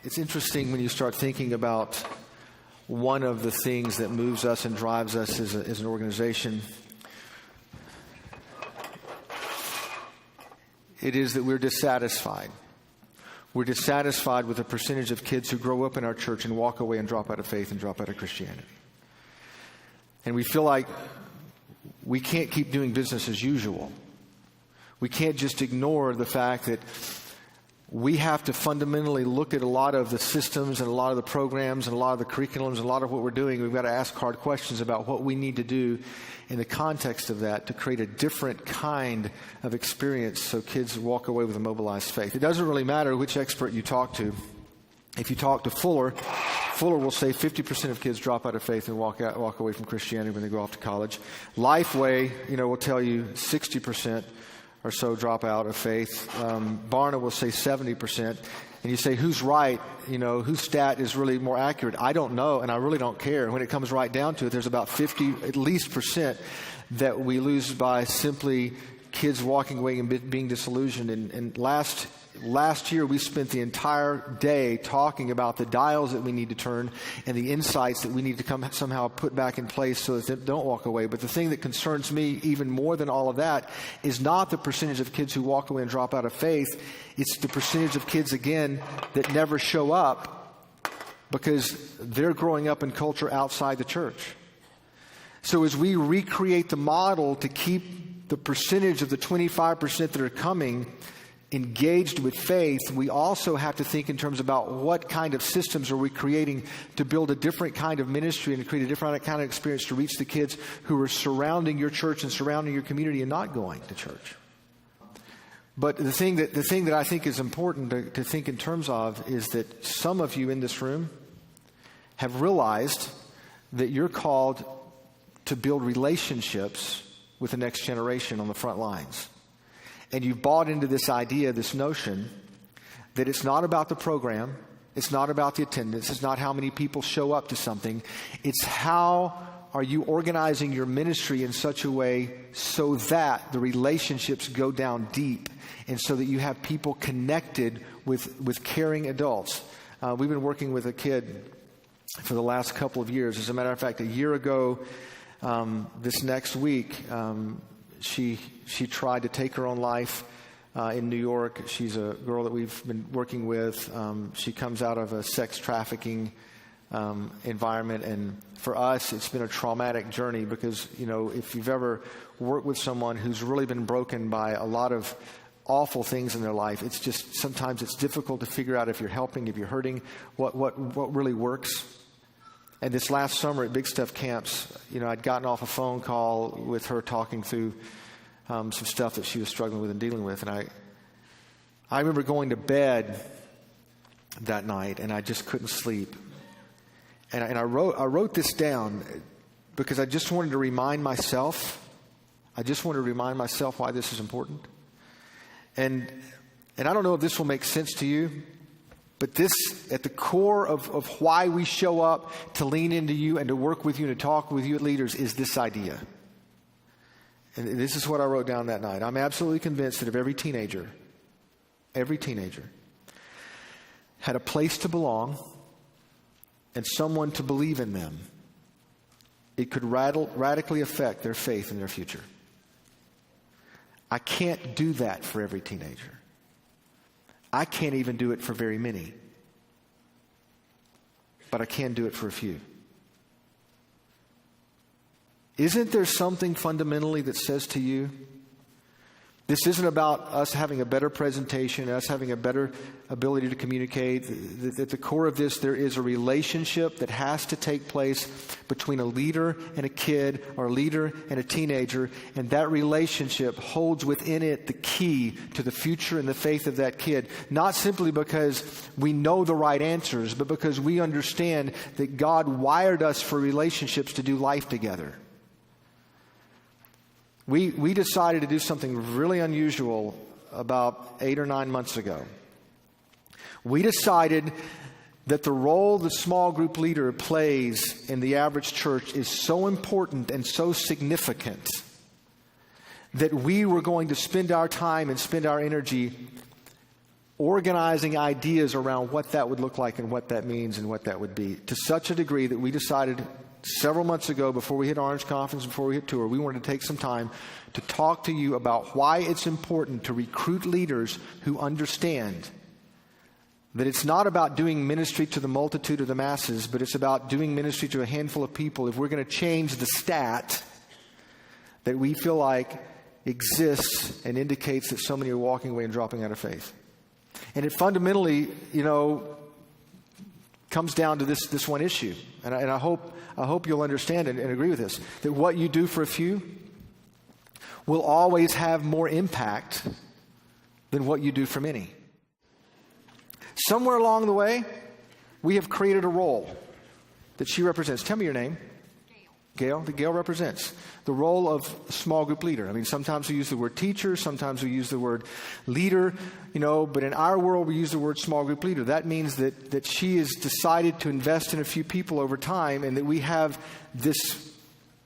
It's interesting when you start thinking about one of the things that moves us and drives us as an organization. It is that we're dissatisfied. We're dissatisfied with the percentage of kids who grow up in our church and walk away and drop out of faith and drop out of Christianity. And we feel like we can't keep doing business as usual. We can't just ignore the fact that we have to fundamentally look at a lot of the systems and a lot of the programs and a lot of the curriculums and a lot of what we're doing. We've got to ask hard questions about what we need to do in the context of that to create a different kind of experience so kids walk away with a mobilized faith. It doesn't really matter which expert you talk to. If you talk to Fuller will say 50% of kids drop out of faith and walk away from Christianity when they go off to college. Lifeway, will tell you 60% or so drop out of faith. Barna will say 70%. And you say, who's right? Whose stat is really more accurate? I don't know, and I really don't care. When it comes right down to it, there's about 50, at least percent, that we lose by simply kids walking away and being disillusioned. And last year, we spent the entire day talking about the dials that we need to turn and the insights that we need to somehow put back in place so that they don't walk away. But the thing that concerns me even more than all of that is not the percentage of kids who walk away and drop out of faith. It's the percentage of kids, again, that never show up because they're growing up in culture outside the church. So as we recreate the model to keep the percentage of the 25% that are coming engaged with faith, we also have to think in terms about what kind of systems are we creating to build a different kind of ministry and to create a different kind of experience to reach the kids who are surrounding your church and surrounding your community and not going to church. But the thing that I think is important to think in terms of is that some of you in this room have realized that you're called to build relationships with the next generation on the front lines. And you've bought into this idea, this notion, that it's not about the program, it's not about the attendance, it's not how many people show up to something, it's how are you organizing your ministry in such a way so that the relationships go down deep and so that you have people connected with caring adults. We've been working with a kid for the last couple of years. As a matter of fact, a year ago, this next week, she tried to take her own life in New York. She's a girl that we've been working with. She comes out of a sex trafficking environment, and for us, it's been a traumatic journey because, if you've ever worked with someone who's really been broken by a lot of awful things in their life, it's just sometimes it's difficult to figure out if you're helping, if you're hurting, what really works. And this last summer at Big Stuff Camps, I'd gotten off a phone call with her talking through some stuff that she was struggling with and dealing with. And I remember going to bed that night, and I just couldn't sleep. And I wrote this down because I just wanted to remind myself. I just wanted to remind myself why this is important. And I don't know if this will make sense to you, but this, at the core of why we show up to lean into you and to work with you and to talk with you at Leaders is this idea. And this is what I wrote down that night. I'm absolutely convinced that if every teenager had a place to belong and someone to believe in them, it could radically affect their faith and their future. I can't do that for every teenager. I can't even do it for very many. But I can do it for a few. Isn't there something fundamentally that says to you, this isn't about us having a better presentation, us having a better ability to communicate. At the core of this, there is a relationship that has to take place between a leader and a kid, or a leader and a teenager, and that relationship holds within it the key to the future and the faith of that kid. Not simply because we know the right answers, but because we understand that God wired us for relationships to do life together. We decided to do something really unusual about 8 or 9 months ago. We decided that the role the small group leader plays in the average church is so important and so significant that we were going to spend our time and spend our energy organizing ideas around what that would look like and what that means and what that would be, to such a degree that we decided several months ago, before we hit Orange Conference, before we hit tour, we wanted to take some time to talk to you about why it's important to recruit leaders who understand that it's not about doing ministry to the multitude of the masses, but it's about doing ministry to a handful of people if we're going to change the stat that we feel like exists and indicates that so many are walking away and dropping out of faith. And it fundamentally, comes down to this one issue. And I hope you'll understand and agree with this, that what you do for a few will always have more impact than what you do for many. Somewhere along the way, we have created a role that she represents. Tell me your name. Gail. That Gail represents the role of small group leader. I mean, sometimes we use the word teacher, sometimes we use the word leader, but in our world we use the word small group leader. That means that she has decided to invest in a few people over time, and that we have this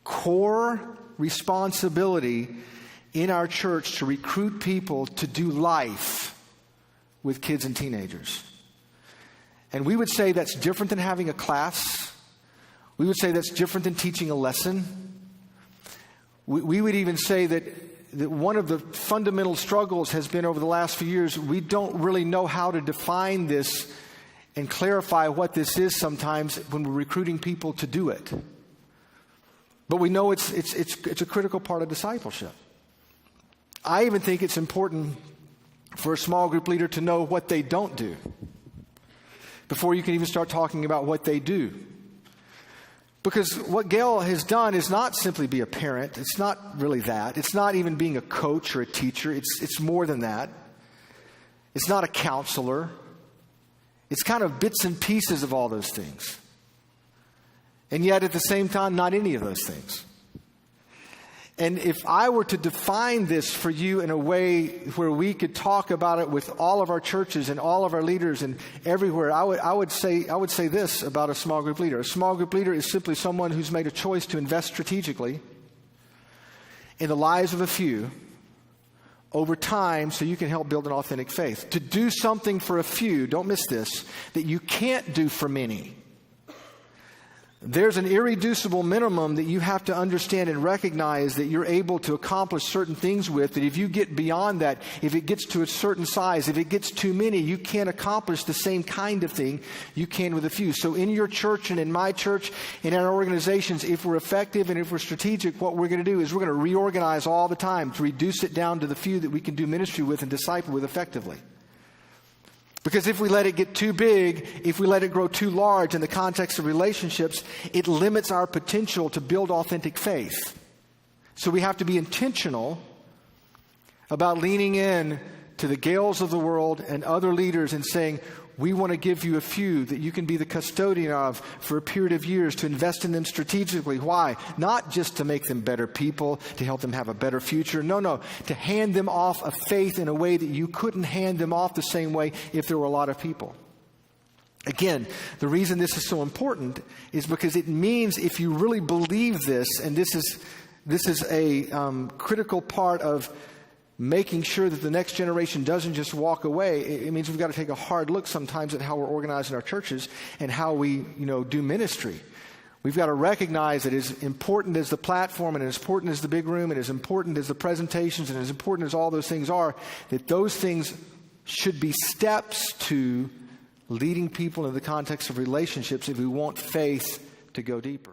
core responsibility in our church to recruit people to do life with kids and teenagers. And we would say that's different than having a class. We would say that's different than teaching a lesson. We would even say that one of the fundamental struggles has been over the last few years, we don't really know how to define this and clarify what this is sometimes when we're recruiting people to do it. But we know it's a critical part of discipleship. I even think it's important for a small group leader to know what they don't do before you can even start talking about what they do. Because what Gail has done is not simply be a parent. It's not really that. It's not even being a coach or a teacher. It's more than that. It's not a counselor. It's kind of bits and pieces of all those things. And yet at the same time, not any of those things. And if I were to define this for you in a way where we could talk about it with all of our churches and all of our leaders and everywhere, I would say this about a small group leader. A small group leader is simply someone who's made a choice to invest strategically in the lives of a few over time so you can help build an authentic faith. To do something for a few, don't miss this, that you can't do for many. There's an irreducible minimum that you have to understand and recognize that you're able to accomplish certain things with, that if you get beyond that, if it gets to a certain size, if it gets too many, you can't accomplish the same kind of thing you can with a few. So in your church and in my church and in our organizations, if we're effective and if we're strategic, what we're going to do is we're going to reorganize all the time to reduce it down to the few that we can do ministry with and disciple with effectively. Because if we let it get too big, if we let it grow too large in the context of relationships, it limits our potential to build authentic faith. So we have to be intentional about leaning in to the Gails of the world and other leaders and saying, we want to give you a few that you can be the custodian of for a period of years, to invest in them strategically. Why? Not just to make them better people, to help them have a better future. No. To hand them off a faith in a way that you couldn't hand them off the same way if there were a lot of people. Again, the reason this is so important is because it means if you really believe this, and this is a critical part of making sure that the next generation doesn't just walk away, it means we've got to take a hard look sometimes at how we're organized in our churches and how we, do ministry. We've got to recognize that as important as the platform and as important as the big room and as important as the presentations and as important as all those things are, that those things should be steps to leading people in the context of relationships if we want faith to go deeper.